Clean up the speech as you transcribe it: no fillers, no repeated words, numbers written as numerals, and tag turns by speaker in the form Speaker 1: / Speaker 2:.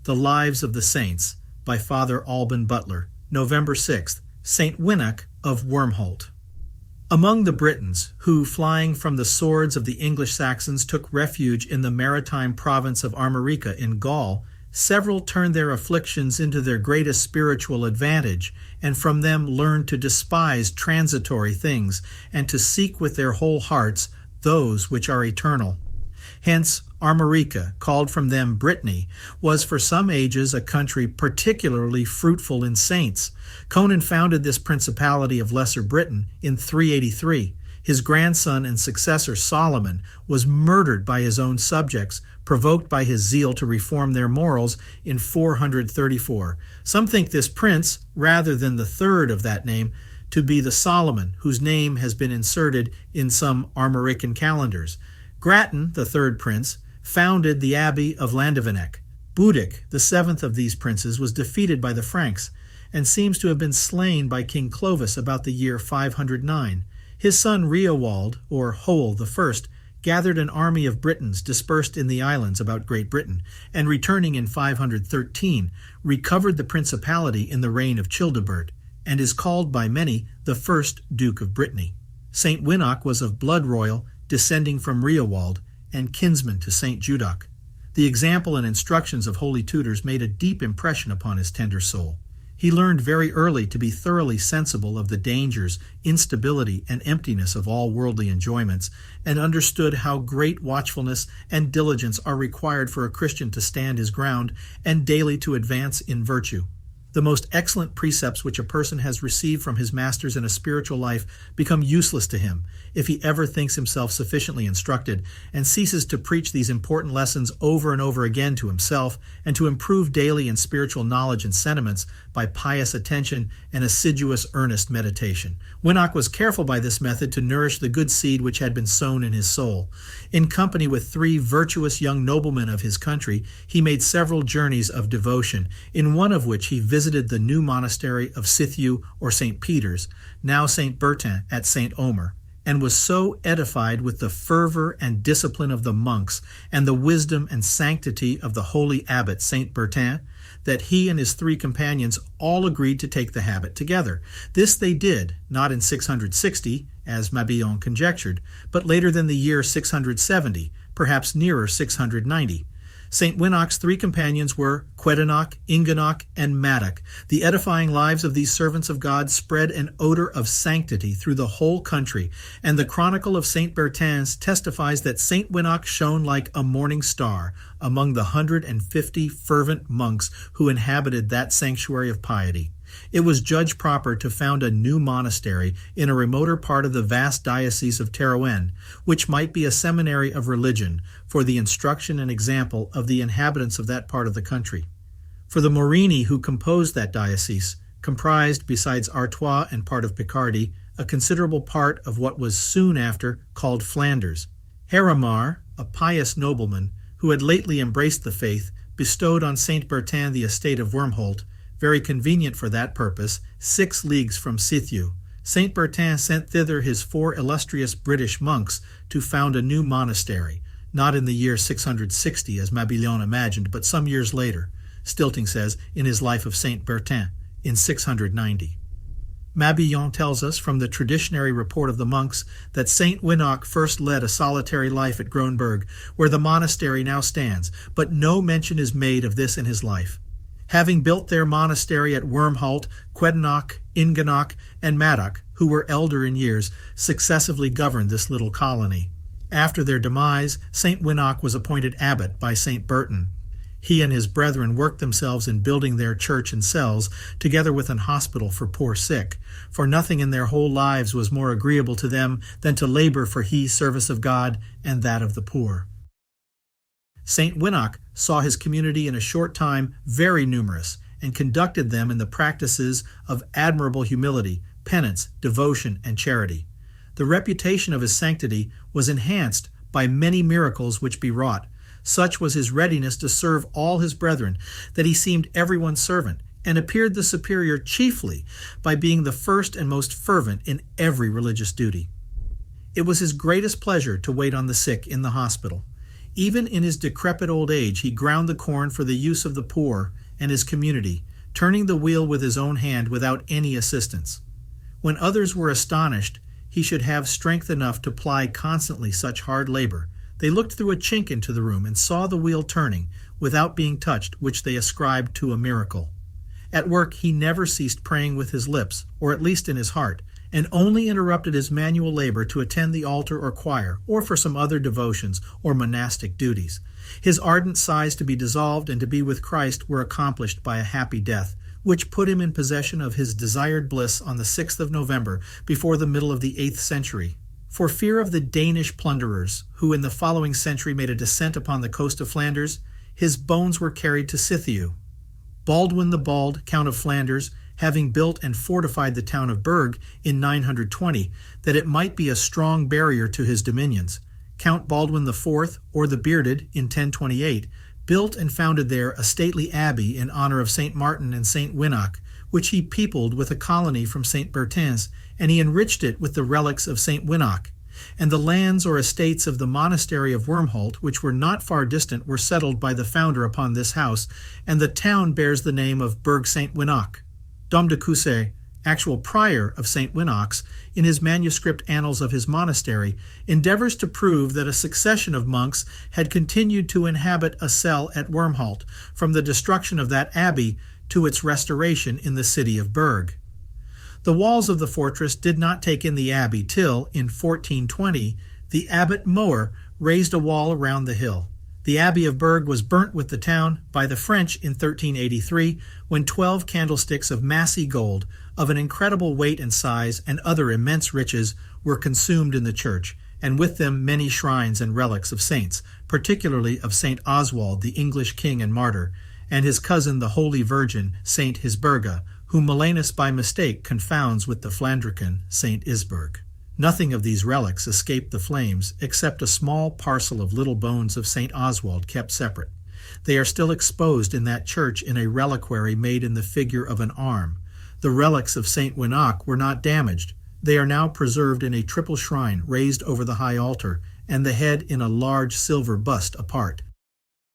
Speaker 1: The Lives of the Saints by Father Alban Butler, November 6th, Saint Winoc of Wormholt. Among the Britons, who, flying from the swords of the English Saxons, took refuge in the maritime province of Armorica in Gaul, several turned their afflictions into their greatest spiritual advantage, and from them learned to despise transitory things, and to seek with their whole hearts those which are eternal. Hence, Armorica, called from them Brittany, was for some ages a country particularly fruitful in saints. Conan founded this principality of Lesser Britain in 383. His grandson and successor Solomon was murdered by his own subjects, provoked by his zeal to reform their morals in 434. Some think this prince, rather than the third of that name, to be the Solomon, whose name has been inserted in some Armorican calendars. Grattan, the third prince, founded the Abbey of Llandavenec. Boudicca, the seventh of these princes, was defeated by the Franks, and seems to have been slain by King Clovis about the year 509. His son Riowald, or Hoel I, gathered an army of Britons dispersed in the islands about Great Britain, and returning in 513, recovered the principality in the reign of Childebert, and is called by many the first Duke of Brittany. Saint Winoc was of blood royal, descending from Riowald, and kinsman to Saint Judoc. The example and instructions of holy tutors made a deep impression upon his tender soul. He learned very early to be thoroughly sensible of the dangers, instability, and emptiness of all worldly enjoyments, and understood how great watchfulness and diligence are required for a Christian to stand his ground and daily to advance in virtue. The most excellent precepts which a person has received from his masters in a spiritual life become useless to him if he ever thinks himself sufficiently instructed, and ceases to preach these important lessons over and over again to himself, and to improve daily in spiritual knowledge and sentiments by pious attention and assiduous earnest meditation. Winoc was careful by this method to nourish the good seed which had been sown in his soul. In company with 3 virtuous young noblemen of his country, he made several journeys of devotion, in one of which he visited the new monastery of Sithiu or St. Peter's, now Saint Bertin at St. Omer, and was so edified with the fervor and discipline of the monks and the wisdom and sanctity of the holy abbot Saint Bertin, that he and his 3 companions all agreed to take the habit together. This they did, not in 660, as Mabillon conjectured, but later than the year 670, perhaps nearer 690. Saint Winoc's 3 companions were Quedan, Ingano, and Madoc. The edifying lives of these servants of God spread an odor of sanctity through the whole country, and the Chronicle of Saint Bertin testifies that Saint Winoc shone like a morning star among the 150 fervent monks who inhabited that sanctuary of piety. It was judged proper to found a new monastery in a remoter part of the vast diocese of Terouenne, which might be a seminary of religion for the instruction and example of the inhabitants of that part of the country. For the Morini who composed that diocese comprised, besides Artois and part of Picardy, a considerable part of what was soon after called Flanders. Heramar, a pious nobleman who had lately embraced the faith, bestowed on Saint Bertin the estate of Wormhoult, very convenient for that purpose, 6 leagues from Sithiu. Saint Bertin sent thither his 4 illustrious British monks to found a new monastery, not in the year 660 as Mabillon imagined, but some years later, Stilting says in his Life of Saint Bertin, in 690. Mabillon tells us from the traditionary report of the monks that Saint Winoc first led a solitary life at Groenberg, where the monastery now stands, but no mention is made of this in his life. Having built their monastery at Wormhoult, Quedan, Ingano, and Madoc, who were elder in years, successively governed this little colony. After their demise, Saint Winoc was appointed abbot by Saint Bertin. He and his brethren worked themselves in building their church and cells, together with an hospital for poor sick, for nothing in their whole lives was more agreeable to them than to labor for His service of God and that of the poor. Saint Winoc saw his community in a short time very numerous, and conducted them in the practices of admirable humility, penance, devotion, and charity. The reputation of his sanctity was enhanced by many miracles which be wrought. Such was his readiness to serve all his brethren, that he seemed everyone's servant, and appeared the superior chiefly by being the first and most fervent in every religious duty. It was his greatest pleasure to wait on the sick in the hospital. Even in his decrepit old age, he ground the corn for the use of the poor and his community, turning the wheel with his own hand without any assistance. When others were astonished he should have strength enough to ply constantly such hard labor, they looked through a chink into the room and saw the wheel turning without being touched, which they ascribed to a miracle. At work he never ceased praying with his lips, or at least in his heart, and only interrupted his manual labor to attend the altar or choir, or for some other devotions or monastic duties. His ardent sighs to be dissolved and to be with Christ were accomplished by a happy death, which put him in possession of his desired bliss on the 6th of November before the middle of the 8th century. For fear of the Danish plunderers, who in the following century made a descent upon the coast of Flanders, his bones were carried to Scythia. Baldwin the Bald, Count of Flanders, having built and fortified the town of Bergues in 920, that it might be a strong barrier to his dominions, Count Baldwin IV, or the Bearded, in 1028, built and founded there a stately abbey in honor of Saint Martin and Saint Winoc, which he peopled with a colony from Saint Bertin, and he enriched it with the relics of Saint Winoc. And the lands or estates of the Monastery of Wormholt, which were not far distant, were settled by the founder upon this house, and the town bears the name of Berg Saint Winoc. Dom de Coucy, actual prior of Saint Winoc's, in his manuscript annals of his monastery, endeavors to prove that a succession of monks had continued to inhabit a cell at Wormhoult, from the destruction of that abbey to its restoration in the city of Bergues. The walls of the fortress did not take in the abbey till, in 1420, the abbot Moer raised a wall around the hill. The Abbey of Bergues was burnt with the town by the French in 1383, when 12 candlesticks of massy gold, of an incredible weight and size, and other immense riches, were consumed in the church, and with them many shrines and relics of saints, particularly of Saint Oswald, the English king and martyr, and his cousin the Holy Virgin, Saint Hisberga, whom Malanus by mistake confounds with the Flandrican Saint Isberg. Nothing of these relics escaped the flames, except a small parcel of little bones of Saint Oswald kept separate. They are still exposed in that church in a reliquary made in the figure of an arm. The relics of Saint Winoc were not damaged. They are now preserved in a triple shrine raised over the high altar, and the head in a large silver bust apart.